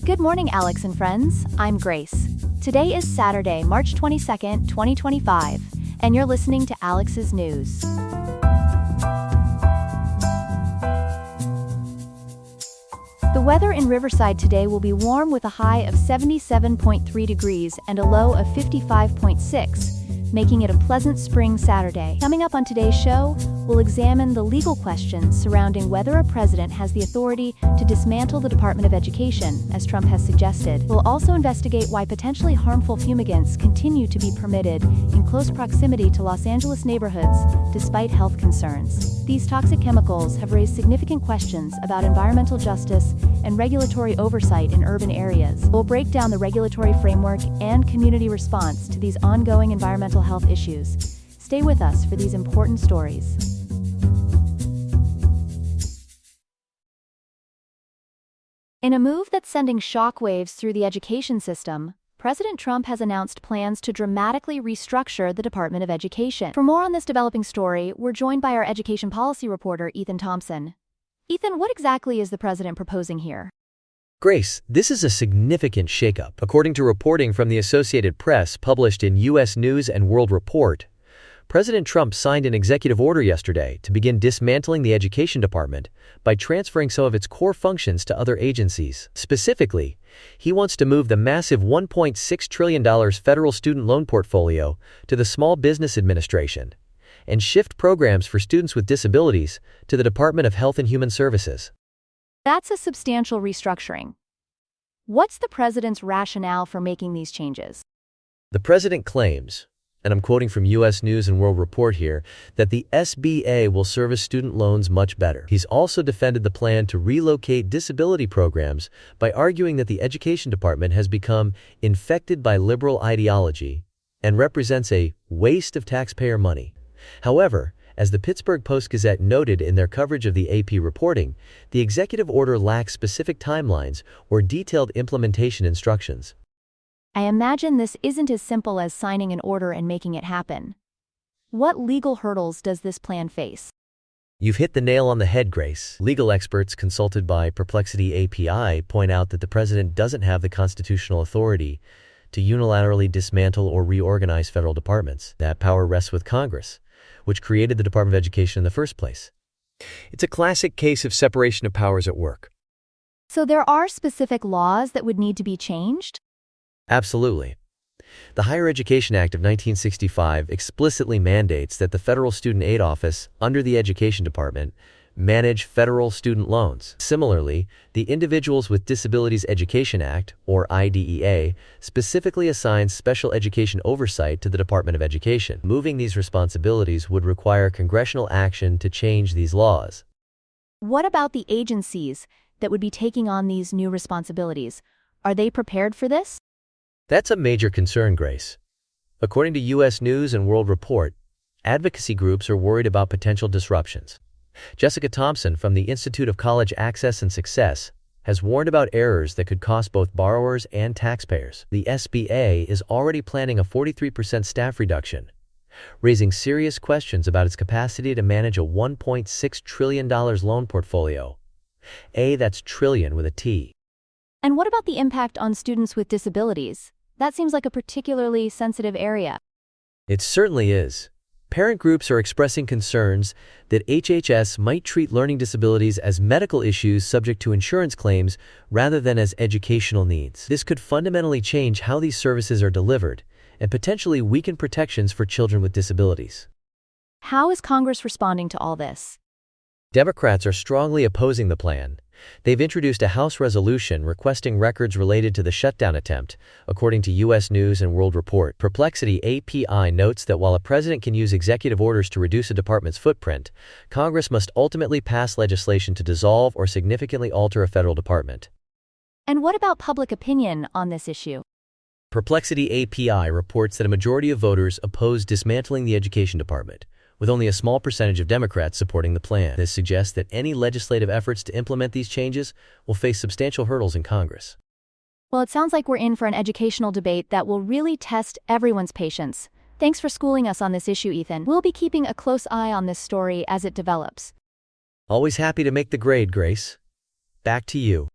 Good morning, Alex and friends. I'm Grace. Today is Saturday, March 22nd, 2025, and you're listening to Alex's News. The weather in Riverside today will be warm with a high of 77.3 degrees and a low of 55.6, making it a pleasant spring Saturday. Coming up on today's show, we'll examine the legal questions surrounding whether a president has the authority to dismantle the Department of Education, as Trump has suggested. We'll also investigate why potentially harmful fumigants continue to be permitted in close proximity to Los Angeles neighborhoods, despite health concerns. These toxic chemicals have raised significant questions about environmental justice and regulatory oversight in urban areas. We'll break down the regulatory framework and community response to these ongoing environmental health issues. Stay with us for these important stories. In a move that's sending shockwaves through the education system, President Trump has announced plans to dramatically restructure the Department of Education. For more on this developing story, we're joined by our education policy reporter, Ethan Thompson. Ethan, what exactly is the president proposing here? Grace, this is a significant shakeup. According to reporting from the Associated Press published in U.S. News and World Report, President Trump signed an executive order yesterday to begin dismantling the Education Department by transferring some of its core functions to other agencies. Specifically, he wants to move the massive $1.6 trillion federal student loan portfolio to the Small Business Administration and shift programs for students with disabilities to the Department of Health and Human Services. That's a substantial restructuring. What's the president's rationale for making these changes? The president claims, and I'm quoting from U.S. News and World Report here, that the SBA will service student loans much better. He's also defended the plan to relocate disability programs by arguing that the Education Department has become infected by liberal ideology and represents a waste of taxpayer money. However, as the Pittsburgh Post-Gazette noted in their coverage of the AP reporting, the executive order lacks specific timelines or detailed implementation instructions. I imagine this isn't as simple as signing an order and making it happen. What legal hurdles does this plan face? You've hit the nail on the head, Grace. Legal experts consulted by Perplexity API point out that the president doesn't have the constitutional authority to unilaterally dismantle or reorganize federal departments. That power rests with Congress, which created the Department of Education in the first place. It's a classic case of separation of powers at work. So there are specific laws that would need to be changed? Absolutely. The Higher Education Act of 1965 explicitly mandates that the Federal Student Aid Office, under the Education Department, manage federal student loans. Similarly, the Individuals with Disabilities Education Act, or IDEA, specifically assigns special education oversight to the Department of Education. Moving these responsibilities would require congressional action to change these laws. What about the agencies that would be taking on these new responsibilities? Are they prepared for this? That's a major concern, Grace. According to U.S. News and World Report, advocacy groups are worried about potential disruptions. Jessica Thompson from the Institute of College Access and Success has warned about errors that could cost both borrowers and taxpayers. The SBA is already planning a 43% staff reduction, raising serious questions about its capacity to manage a $1.6 trillion loan portfolio. That's trillion with a T. And what about the impact on students with disabilities? That seems like a particularly sensitive area. It certainly is. Parent groups are expressing concerns that HHS might treat learning disabilities as medical issues subject to insurance claims rather than as educational needs. This could fundamentally change how these services are delivered and potentially weaken protections for children with disabilities. How is Congress responding to all this? Democrats are strongly opposing the plan. They've introduced a House resolution requesting records related to the shutdown attempt, according to U.S. News and World Report. Perplexity API notes that while a president can use executive orders to reduce a department's footprint, Congress must ultimately pass legislation to dissolve or significantly alter a federal department. And what about public opinion on this issue? Perplexity API reports that a majority of voters oppose dismantling the Education Department, with only a small percentage of Democrats supporting the plan. This suggests that any legislative efforts to implement these changes will face substantial hurdles in Congress. Well, it sounds like we're in for an educational debate that will really test everyone's patience. Thanks for schooling us on this issue, Ethan. We'll be keeping a close eye on this story as it develops. Always happy to make the grade, Grace. Back to you.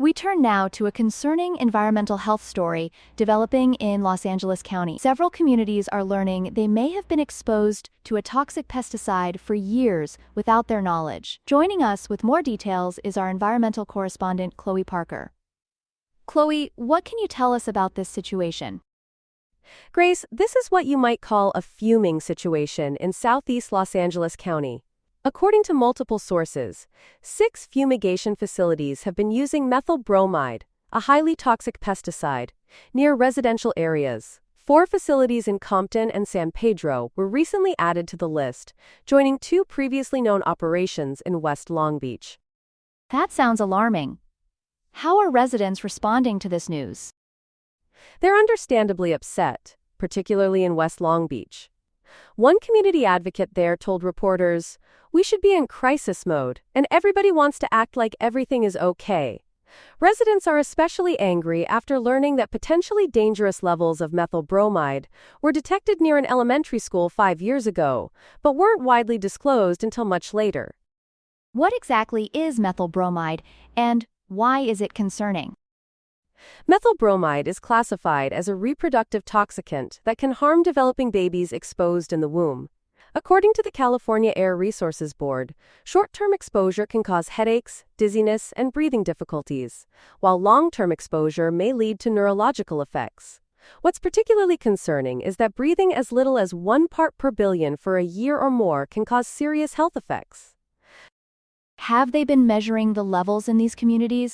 We turn now to a concerning environmental health story developing in Los Angeles County. Several communities are learning they may have been exposed to a toxic pesticide for years without their knowledge. Joining us with more details is our environmental correspondent, Chloe Parker. Chloe, what can you tell us about this situation? Grace, this is what you might call a fuming situation in southeast Los Angeles County. According to multiple sources, 6 fumigation facilities have been using methyl bromide, a highly toxic pesticide, near residential areas. 4 facilities in Compton and San Pedro were recently added to the list, joining 2 previously known operations in West Long Beach. That sounds alarming. How are residents responding to this news? They're understandably upset, particularly in West Long Beach. One community advocate there told reporters, "We should be in crisis mode, and everybody wants to act like everything is okay." Residents are especially angry after learning that potentially dangerous levels of methyl bromide were detected near an elementary school 5 years ago, but weren't widely disclosed until much later. What exactly is methyl bromide, and why is it concerning? Methyl bromide is classified as a reproductive toxicant that can harm developing babies exposed in the womb. According to the California Air Resources Board, short-term exposure can cause headaches, dizziness, and breathing difficulties, while long-term exposure may lead to neurological effects. What's particularly concerning is that breathing as little as 1 part per billion for a year or more can cause serious health effects. Have they been measuring the levels in these communities?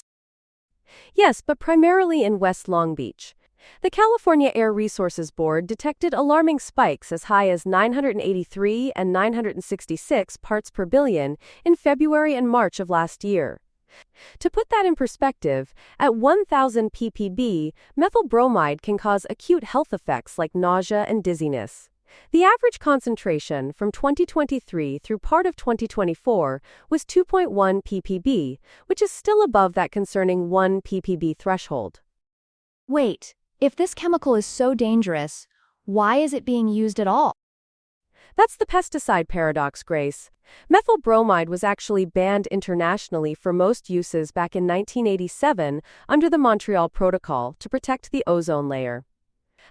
Yes, but primarily in West Long Beach. The California Air Resources Board detected alarming spikes as high as 983 and 966 parts per billion in February and March of last year. To put that in perspective, at 1,000 ppb, methyl bromide can cause acute health effects like nausea and dizziness. The average concentration from 2023 through part of 2024 was 2.1 ppb, which is still above that concerning 1 ppb threshold. Wait, if this chemical is so dangerous, why is it being used at all? That's the pesticide paradox, Grace. Methyl bromide was actually banned internationally for most uses back in 1987 under the Montreal Protocol to protect the ozone layer.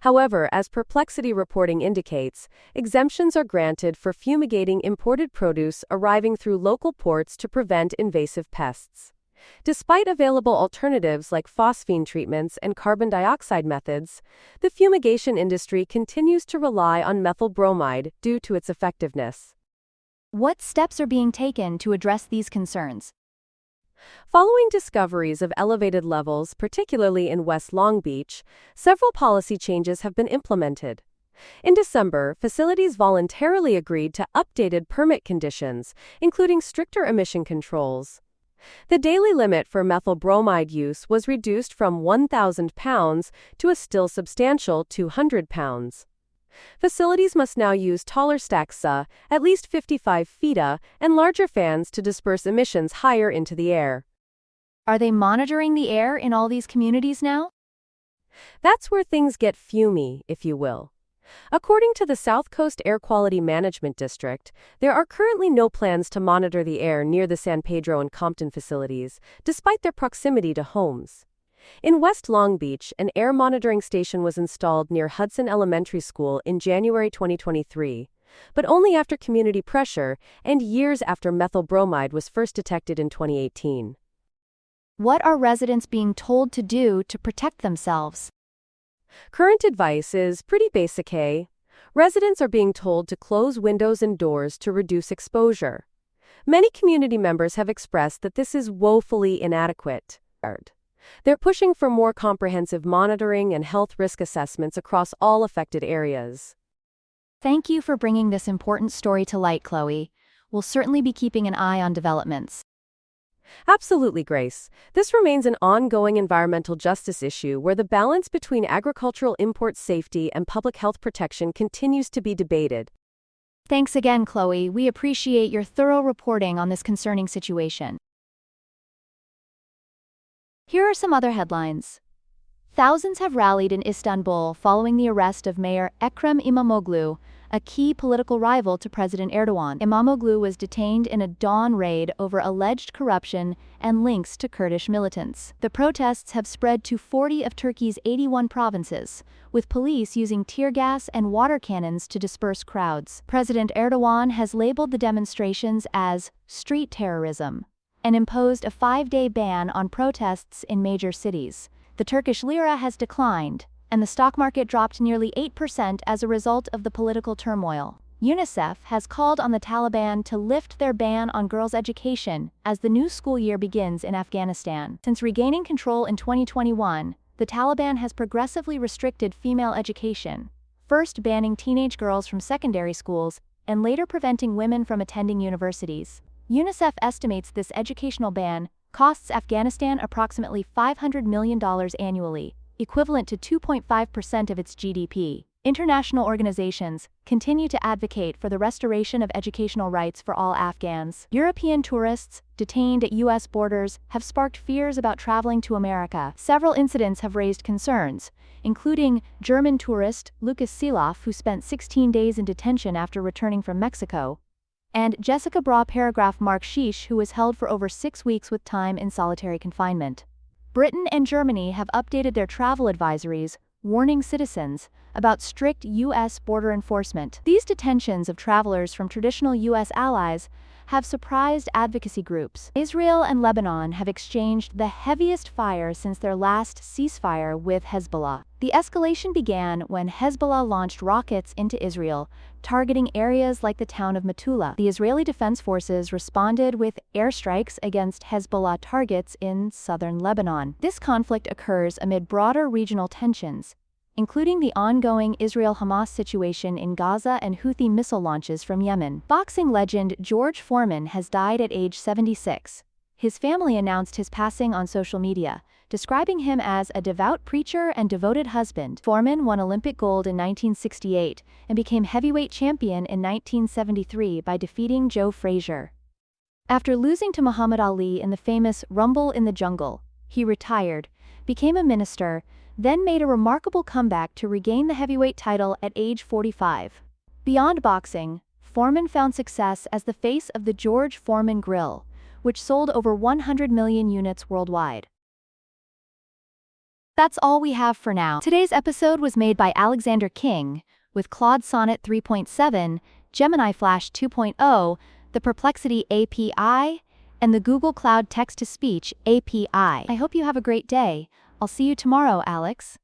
However, as Perplexity reporting indicates, exemptions are granted for fumigating imported produce arriving through local ports to prevent invasive pests. Despite available alternatives like phosphine treatments and carbon dioxide methods, the fumigation industry continues to rely on methyl bromide due to its effectiveness. What steps are being taken to address these concerns? Following discoveries of elevated levels, particularly in West Long Beach, several policy changes have been implemented. In December, facilities voluntarily agreed to updated permit conditions, including stricter emission controls. The daily limit for methyl bromide use was reduced from 1,000 pounds to a still substantial 200 pounds. Facilities must now use taller stacks, at least 55 feet, and larger fans to disperse emissions higher into the air. Are they monitoring the air in all these communities now? That's where things get fumy, if you will. According to the South Coast Air Quality Management District, there are currently no plans to monitor the air near the San Pedro and Compton facilities, despite their proximity to homes. In West Long Beach, an air monitoring station was installed near Hudson Elementary School in January 2023, but only after community pressure and years after methyl bromide was first detected in 2018. What are residents being told to do to protect themselves? Current advice is pretty basic, hey? Residents are being told to close windows and doors to reduce exposure. Many community members have expressed that this is woefully inadequate. They're pushing for more comprehensive monitoring and health risk assessments across all affected areas. Thank you for bringing this important story to light, Chloe. We'll certainly be keeping an eye on developments. Absolutely, Grace. This remains an ongoing environmental justice issue where the balance between agricultural import safety and public health protection continues to be debated. Thanks again, Chloe. We appreciate your thorough reporting on this concerning situation. Here are some other headlines. Thousands have rallied in Istanbul following the arrest of Mayor Ekrem İmamoğlu, a key political rival to President Erdogan. Imamoglu was detained in a dawn raid over alleged corruption and links to Kurdish militants. The protests have spread to 40 of Turkey's 81 provinces, with police using tear gas and water cannons to disperse crowds. President Erdogan has labeled the demonstrations as street terrorism and imposed a 5-day ban on protests in major cities. The Turkish lira has declined, and the stock market dropped nearly 8% as a result of the political turmoil. UNICEF has called on the Taliban to lift their ban on girls' education as the new school year begins in Afghanistan. Since regaining control in 2021, the Taliban has progressively restricted female education, first banning teenage girls from secondary schools and later preventing women from attending universities. UNICEF estimates this educational ban costs Afghanistan approximately $500 million annually, equivalent to 2.5% of its GDP. International organizations continue to advocate for the restoration of educational rights for all Afghans. European tourists detained at U.S. borders have sparked fears about traveling to America. Several incidents have raised concerns, including German tourist Lucas Seeloff, who spent 16 days in detention after returning from Mexico, and Jessica Bra paragraph Mark Shish, who was held for over 6 weeks with time in solitary confinement. Britain and Germany have updated their travel advisories, warning citizens about strict U.S. border enforcement. These detentions of travelers from traditional U.S. allies have surprised advocacy groups. Israel and Lebanon have exchanged the heaviest fire since their last ceasefire with Hezbollah. The escalation began when Hezbollah launched rockets into Israel, targeting areas like the town of Metula. The Israeli Defense Forces responded with airstrikes against Hezbollah targets in southern Lebanon. This conflict occurs amid broader regional tensions, including the ongoing Israel-Hamas situation in Gaza and Houthi missile launches from Yemen. Boxing legend George Foreman has died at age 76. His family announced his passing on social media, describing him as a devout preacher and devoted husband. Foreman won Olympic gold in 1968 and became heavyweight champion in 1973 by defeating Joe Frazier. After losing to Muhammad Ali in the famous Rumble in the Jungle, he retired, became a minister, then made a remarkable comeback to regain the heavyweight title at age 45. Beyond boxing, Foreman found success as the face of the George Foreman Grill, which sold over 100 million units worldwide. That's all we have for now. Today's episode was made by Alexander King, with Claude Sonnet 3.7, Gemini Flash 2.0, the Perplexity API, and the Google Cloud Text-to-Speech API. I hope you have a great day. I'll see you tomorrow, Alex.